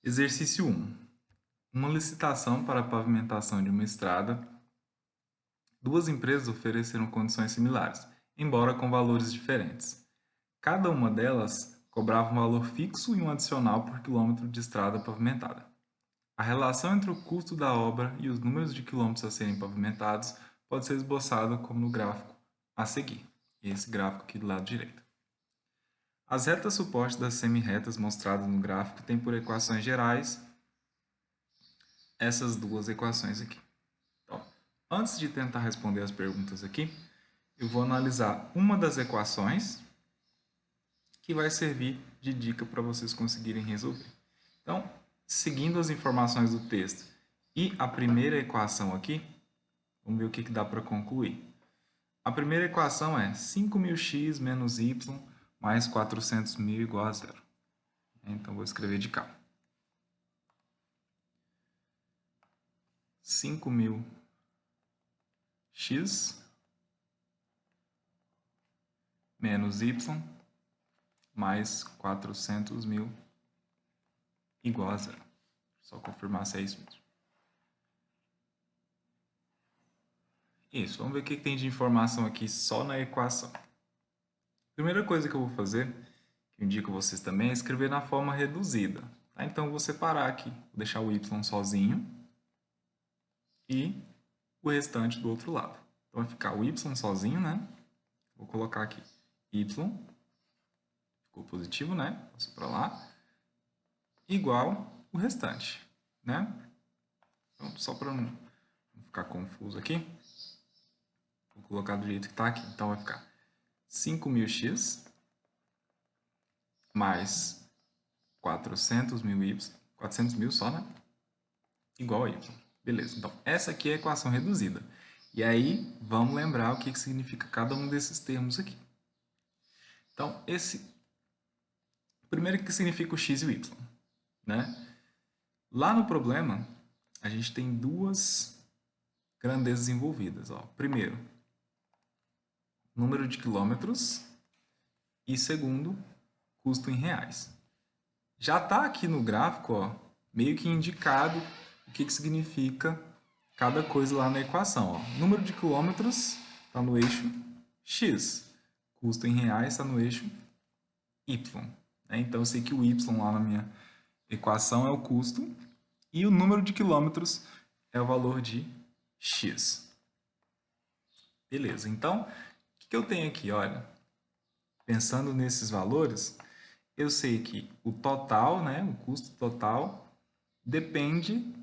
Exercício 1. Uma licitação para a pavimentação de uma estrada. Duas empresas ofereceram condições similares, embora com valores diferentes. Cada uma delas cobrava um valor fixo e um adicional por quilômetro de estrada pavimentada. A relação entre o custo da obra e os números de quilômetros a serem pavimentados pode ser esboçada como no gráfico a seguir. Esse gráfico aqui do lado direito. As retas suporte das semi-retas mostradas no gráfico têm por equações gerais essas duas equações aqui. Então, antes de tentar responder as perguntas aqui, eu vou analisar uma das equações que vai servir de dica para vocês conseguirem resolver. Então, seguindo as informações do texto e a primeira equação aqui, vamos ver o que dá para concluir. A primeira equação é 5.000x menos y mais 400.000 igual a zero. Então, vou escrever de cá. 5.000x menos y mais 400.000 igual a zero. Só confirmar se é isso mesmo. Isso, vamos ver o que tem de informação aqui só na equação. Primeira coisa que eu vou fazer, que eu indico a vocês também, é escrever na forma reduzida. Tá? Então, eu vou separar aqui, vou deixar o y sozinho e o restante do outro lado. Então, vai ficar o y sozinho, né? Vou colocar aqui y, ficou positivo, né? Passou para lá, igual o restante, né? Então, só para não ficar confuso aqui, vou colocar do jeito que está aqui. Então, vai ficar 5.000x mais 400.000y, 400.000 só, né? Igual a y. Beleza, então essa aqui é a equação reduzida. E aí, vamos lembrar o que significa cada um desses termos aqui. Então, primeiro, o que significa o x e o y, né? Lá no problema, a gente tem duas grandezas envolvidas. Ó. Primeiro, número de quilômetros e segundo, custo em reais. Já está aqui no gráfico, ó, meio que indicado o que significa cada coisa lá na equação. Ó. Número de quilômetros está no eixo x, custo em reais está no eixo y. Então, eu sei que o y lá na minha equação é o custo e o número de quilômetros é o valor de x. Beleza, então, o que eu tenho aqui? Olha, pensando nesses valores, eu sei que o total, né, o custo total, depende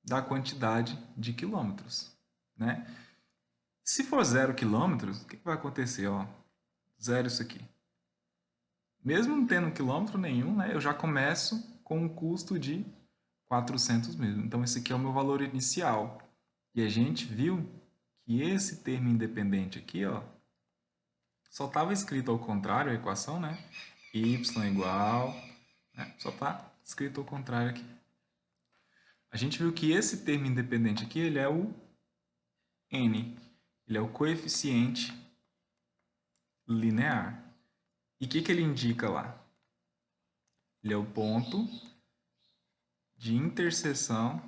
da quantidade de quilômetros. Né? Se for 0 quilômetros, o que vai acontecer? Ó, zero isso aqui. Mesmo não tendo quilômetro nenhum, né, eu já começo com um custo de 400.000. Então, esse aqui é o meu valor inicial. E a gente viu que esse termo independente aqui, ó, só estava escrito ao contrário a equação, né? Y igual, né? Só está escrito ao contrário aqui. A gente viu que esse termo independente aqui, ele é o n, ele é o coeficiente linear. E o que ele indica lá? Ele é o ponto de interseção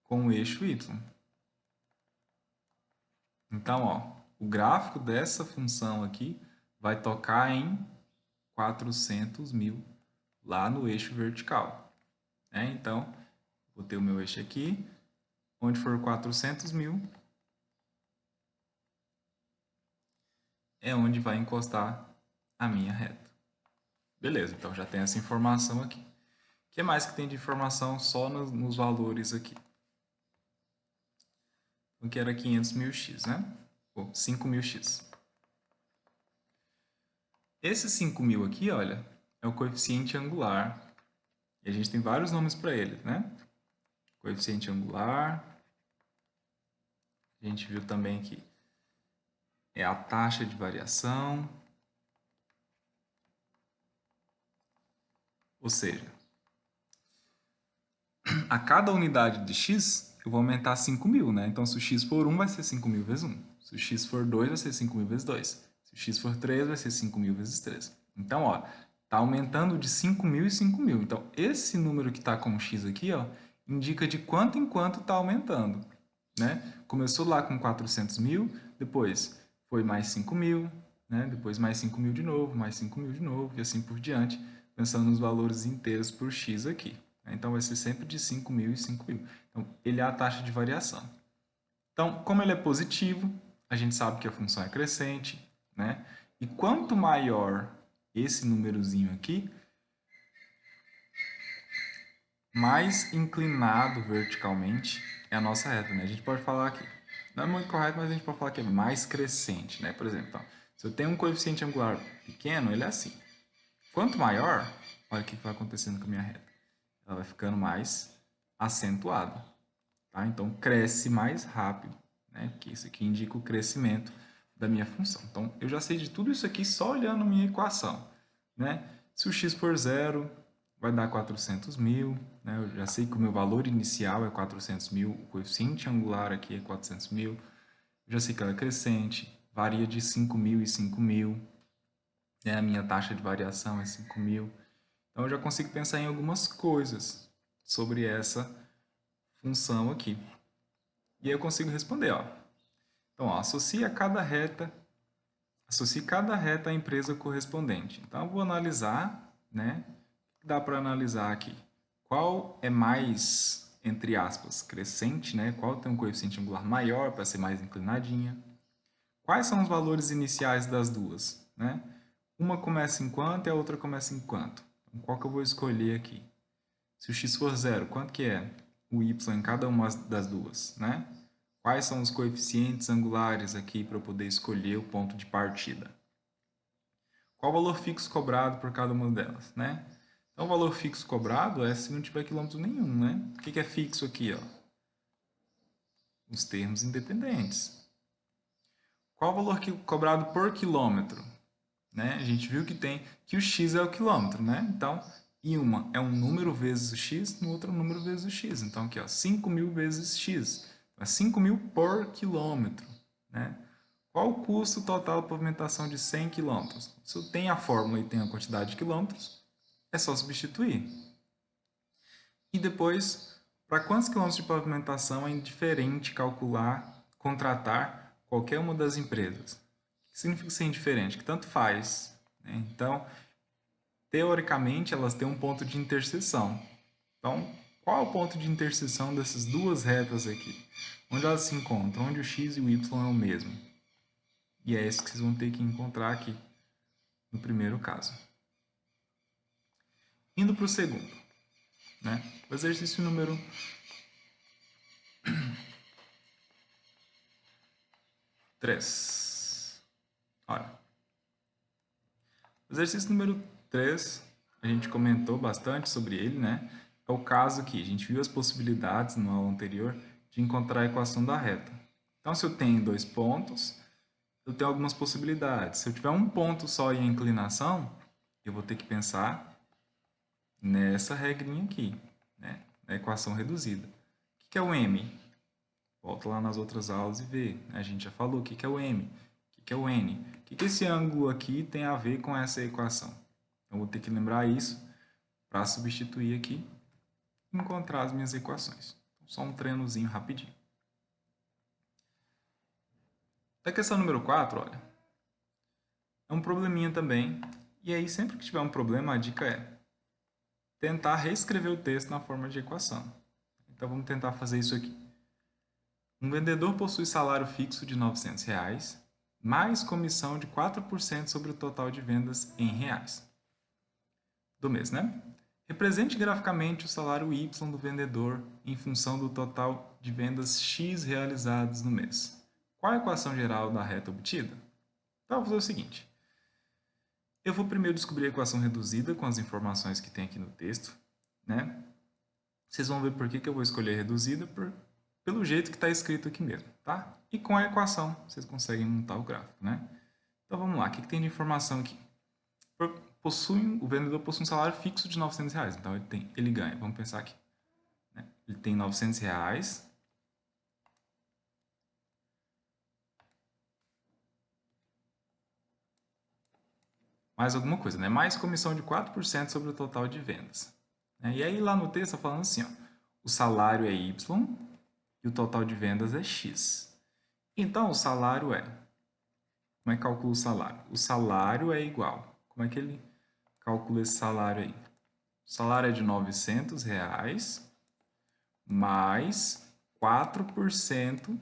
com o eixo y. Então, ó, o gráfico dessa função aqui vai tocar em 400.000 lá no eixo vertical. Então, vou ter o meu eixo aqui, onde for 400.000, é onde vai encostar a minha reta. Beleza, então já tem essa informação aqui. O que mais que tem de informação só nos valores aqui? Então, que era 500.000x, né? Ou 5.000x. Esse 5.000 aqui, olha, é o coeficiente angular. E a gente tem vários nomes para ele, né? Coeficiente angular. A gente viu também que é a taxa de variação. Ou seja, a cada unidade de x, eu vou aumentar 5.000, né? Então, se o x for 1, vai ser 5.000 vezes 1. Se o x for 2, vai ser 5.000 vezes 2. Se o x for 3, vai ser 5.000 vezes 3. Então, ó, Está aumentando de 5.000 e 5.000. Então, esse número que está com o X aqui, ó, indica de quanto em quanto está aumentando. Né? Começou lá com 400.000, depois foi mais 5.000, né? Depois mais 5.000 de novo, mais 5.000 de novo, e assim por diante, pensando nos valores inteiros por X aqui. Então, vai ser sempre de 5.000 e 5.000. Então, ele é a taxa de variação. Então, como ele é positivo, a gente sabe que a função é crescente, né? E quanto maior esse númerozinho aqui, mais inclinado verticalmente é a nossa reta, né? A gente pode falar que não é muito correto, mas a gente pode falar que é mais crescente, né? Por exemplo, então, se eu tenho um coeficiente angular pequeno, ele é assim. Quanto maior, olha o que vai acontecendo com a minha reta. Ela vai ficando mais acentuada, tá? Então, cresce mais rápido, né? Que isso aqui indica o crescimento da minha função. Então, eu já sei de tudo isso aqui só olhando a minha equação, né? Se o x for zero, vai dar 400.000, né? Eu já sei que o meu valor inicial é 400.000, o coeficiente angular aqui é 400.000, eu já sei que ela é crescente, varia de 5.000 e 5.000, né? A minha taxa de variação é 5.000. Então, eu já consigo pensar em algumas coisas sobre essa função aqui. E aí eu consigo responder, ó. Então, ó, associe cada reta à empresa correspondente. Então, eu vou analisar, né? Dá para analisar aqui. Qual é mais, entre aspas, crescente, né? Qual tem um coeficiente angular maior para ser mais inclinadinha? Quais são os valores iniciais das duas, né? Uma começa em quanto e a outra começa em quanto? Então, qual que eu vou escolher aqui? Se o x for zero, quanto que é o y em cada uma das duas, né? Quais são os coeficientes angulares aqui para eu poder escolher o ponto de partida? Qual o valor fixo cobrado por cada uma delas, né? Então, o valor fixo cobrado é se não tiver quilômetro nenhum, né? O que é fixo aqui, ó? Os termos independentes. Qual o valor cobrado por quilômetro? Né? A gente viu que o x é o quilômetro, né? Então, em uma é um número vezes o x, no outro é um número vezes o x. Então, aqui, ó, 5.000 vezes x. Então, é 5.000 por quilômetro, né? Qual o custo total da pavimentação de 100 km? Se eu tenho a fórmula e tenho a quantidade de quilômetros, é só substituir. E depois, para quantos quilômetros de pavimentação é indiferente contratar qualquer uma das empresas? O que significa ser indiferente? Que tanto faz, né? Então, teoricamente, elas têm um ponto de interseção. Então, qual é o ponto de interseção dessas duas retas aqui? Onde elas se encontram? Onde o x e o y é o mesmo? E é isso que vocês vão ter que encontrar aqui no primeiro caso. Indo para o segundo, né? O exercício número 3. Olha, o exercício número 3, a gente comentou bastante sobre ele, né? É o caso que a gente viu as possibilidades no aula anterior de encontrar a equação da reta. Então, se eu tenho dois pontos, eu tenho algumas possibilidades. Se eu tiver um ponto só e a inclinação, eu vou ter que pensar nessa regrinha aqui, né? Na equação reduzida. O que é o m? Volta lá nas outras aulas e vê. A gente já falou o que é o m, o que é o n. O que esse ângulo aqui tem a ver com essa equação? Eu vou ter que lembrar isso para substituir aqui e encontrar as minhas equações. Só um treinozinho rapidinho. Da questão número 4, olha, é um probleminha também. E aí, sempre que tiver um problema, a dica é tentar reescrever o texto na forma de equação. Então, vamos tentar fazer isso aqui. Um vendedor possui salário fixo de R$ 900, mais comissão de 4% sobre o total de vendas em reais do mês, né? Represente graficamente o salário Y do vendedor em função do total de vendas X realizadas no mês. Qual a equação geral da reta obtida? Então, eu vou fazer o seguinte. Eu vou primeiro descobrir a equação reduzida com as informações que tem aqui no texto, né? Vocês vão ver por que eu vou escolher reduzida, pelo jeito que está escrito aqui mesmo, tá? E com a equação, vocês conseguem montar o gráfico, né? Então, vamos lá. O que tem de informação aqui? O vendedor possui um salário fixo de R$ 900, então ele ganha. Vamos pensar aqui. Né? Ele tem R$ 900. mais alguma coisa, né? Mais comissão de 4% sobre o total de vendas. E aí lá no texto está falando assim, ó, o salário é Y e o total de vendas é X. Então, o salário é... Como é que calcula o salário? O salário é igual. Como é que ele calcula esse salário aí? O salário é de R$900 mais 4%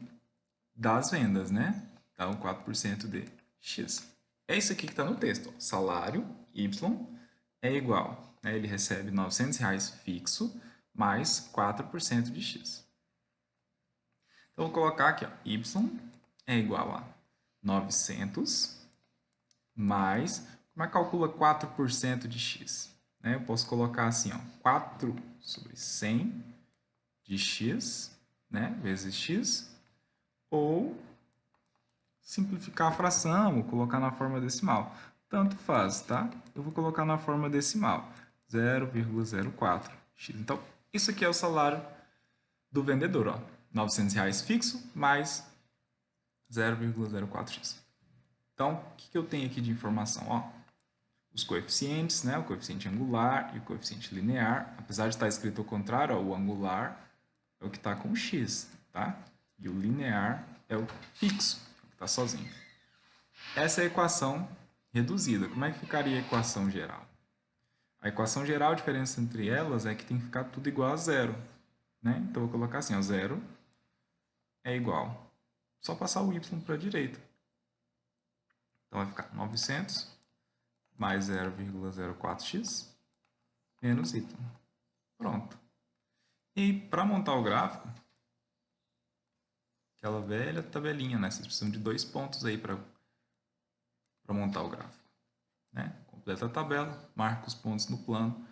das vendas, né? Então, 4% de X. É isso aqui que está no texto. Ó. Salário Y é igual. Né? Ele recebe R$900 fixo mais 4% de X. Então, vou colocar aqui, ó, Y é igual a 900 mais... Como é que calcula 4% de X? Né? Eu posso colocar assim, ó, 4 sobre 100 de X, né? Vezes X, ou simplificar a fração, ou colocar na forma decimal. Tanto faz, tá? Eu vou colocar na forma decimal, 0,04x. Então, isso aqui é o salário do vendedor, ó. R$900 fixo mais 0,04x. Então, o que eu tenho aqui de informação? Ó, os coeficientes, né? O coeficiente angular e o coeficiente linear. Apesar de estar escrito ao contrário, ó, o angular é o que está com x, tá? E o linear é o fixo, que está sozinho. Essa é a equação reduzida. Como é que ficaria a equação geral? A equação geral, a diferença entre elas é que tem que ficar tudo igual a zero. Né? Então, eu vou colocar assim, ó, zero é igual. Só passar o y para a direita. Então, vai ficar 900 mais 0,04x menos y. Pronto. E para montar o gráfico, aquela velha tabelinha, né? Vocês precisam de 2 pontos aí para montar o gráfico. Né? Completa a tabela, marca os pontos no plano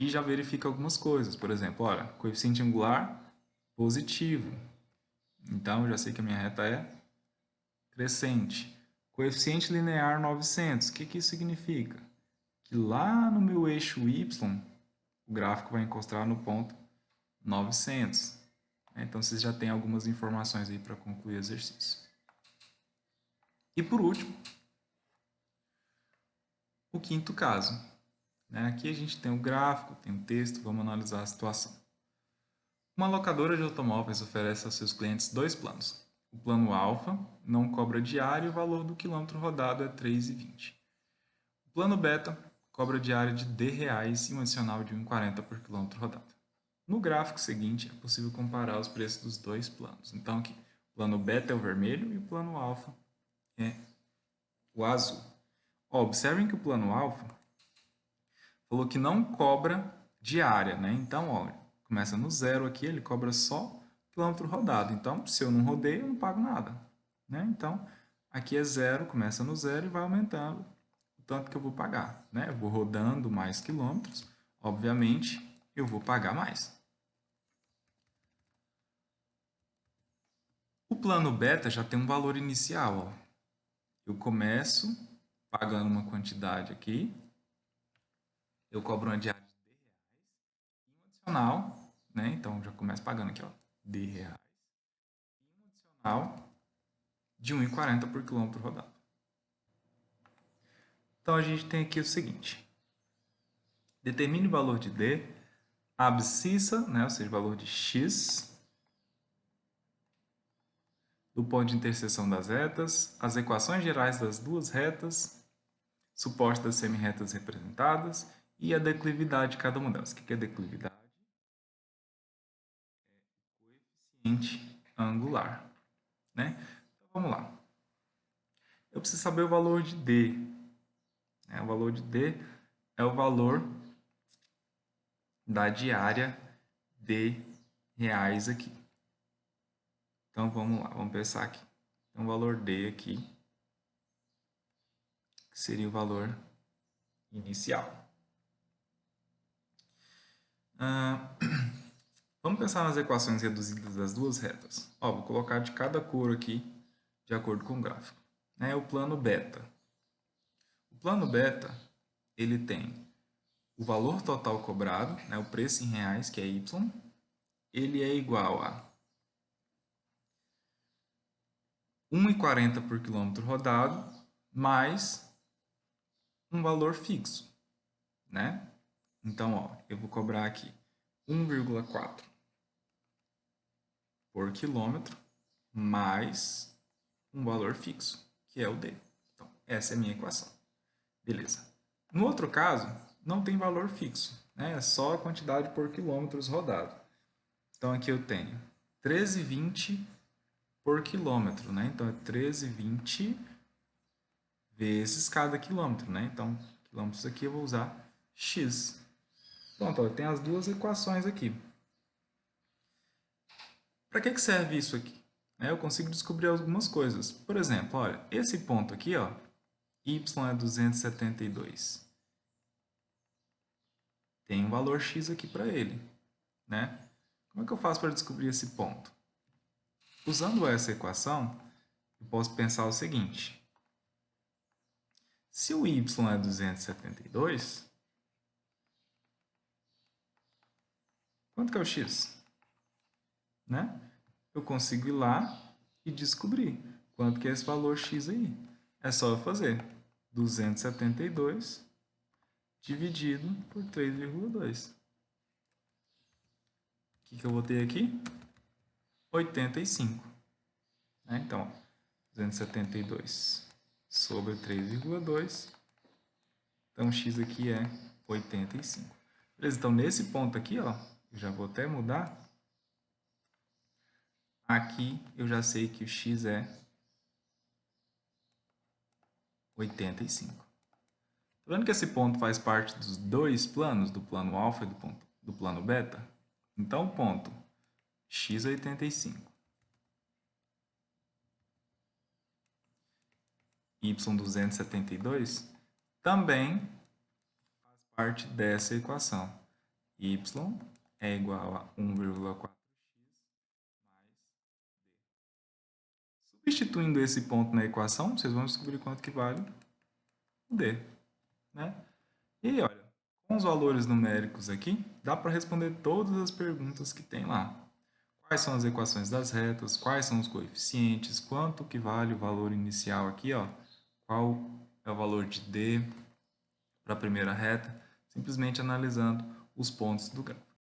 e já verifica algumas coisas. Por exemplo, olha, coeficiente angular positivo. Então, eu já sei que a minha reta é crescente. Coeficiente linear 900. O que isso significa? Que lá no meu eixo y, o gráfico vai encostar no ponto 900. Então, vocês já têm algumas informações aí para concluir o exercício. E por último, o quinto caso. Aqui a gente tem o gráfico, tem o texto, vamos analisar a situação. Uma locadora de automóveis oferece aos seus clientes 2 planos. O plano alfa não cobra diária e o valor do quilômetro rodado é R$ 3,20. O plano beta cobra diária de R$10 e um adicional de R$ 1,40 por quilômetro rodado. No gráfico seguinte, é possível comparar os preços dos dois planos. Então, aqui, o plano beta é o vermelho e o plano alfa é o azul. Observem que o plano alfa falou que não cobra diária, né? Então, ó, começa no zero aqui, ele cobra só quilômetro rodado. Então, se eu não rodeio, eu não pago nada, né? Então, aqui é zero, começa no zero e vai aumentando o tanto que eu vou pagar, né? Eu vou rodando mais quilômetros, obviamente, eu vou pagar mais. O plano beta já tem um valor inicial, ó. Eu começo pagando uma quantidade aqui, eu cobro uma diária de R$10 e um adicional, né? Então, já começo pagando aqui, ó, R$10 e um adicional de 1,40 por quilômetro rodado. Então, a gente tem aqui o seguinte. Determine o valor de D, abscissa, né, ou seja, o valor de x, do ponto de interseção das retas, as equações gerais das duas retas, suporte das semirretas representadas e a declividade de cada uma delas. O que é declividade? É o coeficiente angular. Né? Então, vamos lá. Eu preciso saber o valor de D. O valor de D é o valor da diária de reais aqui. Então, vamos lá, vamos pensar aqui. Tem um valor D aqui, que seria o valor inicial. Vamos pensar nas equações reduzidas das duas retas. Ó, vou colocar de cada cor aqui, de acordo com o gráfico. O plano beta. O plano beta, ele tem o valor total cobrado, o preço em reais, que é Y, ele é igual a 1,40 por quilômetro rodado, mais um valor fixo, né? Então, ó, eu vou cobrar aqui 1,4 por quilômetro mais um valor fixo, que é o D. Então, essa é a minha equação. Beleza. No outro caso, não tem valor fixo, né? É só a quantidade por quilômetros rodado. Então, aqui eu tenho 13,20 por quilômetro, né? Então, é 13,20 vezes cada quilômetro, né? Então, quilômetros aqui eu vou usar x. Pronto, ó, eu tenho as duas equações aqui. Para que serve isso aqui? Eu consigo descobrir algumas coisas. Por exemplo, olha, esse ponto aqui, ó, y é 272. Tem um valor x aqui para ele, né? Como é que eu faço para descobrir esse ponto? Usando essa equação, eu posso pensar o seguinte. Se o y é 272, quanto que é o x? Né? Eu consigo ir lá e descobrir quanto que é esse valor x aí. É só eu fazer 272 dividido por 3,2. O que eu vou ter aqui? 85. Então, 272 sobre 3,2. Então, x aqui é 85. Beleza? Então, nesse ponto aqui, ó, eu já vou até mudar. Aqui, eu já sei que o x é 85. Tá vendo que esse ponto faz parte dos dois planos, do plano alfa e do plano beta? Então, o ponto x é 85. Y 272 também faz parte dessa equação. Y é igual a 1,4x mais D. Substituindo esse ponto na equação, vocês vão descobrir quanto que vale o D. Né? E olha, com os valores numéricos aqui, dá para responder todas as perguntas que tem lá. Quais são as equações das retas, quais são os coeficientes, quanto que vale o valor inicial aqui, ó, qual é o valor de D para a primeira reta, simplesmente analisando os pontos do gráfico.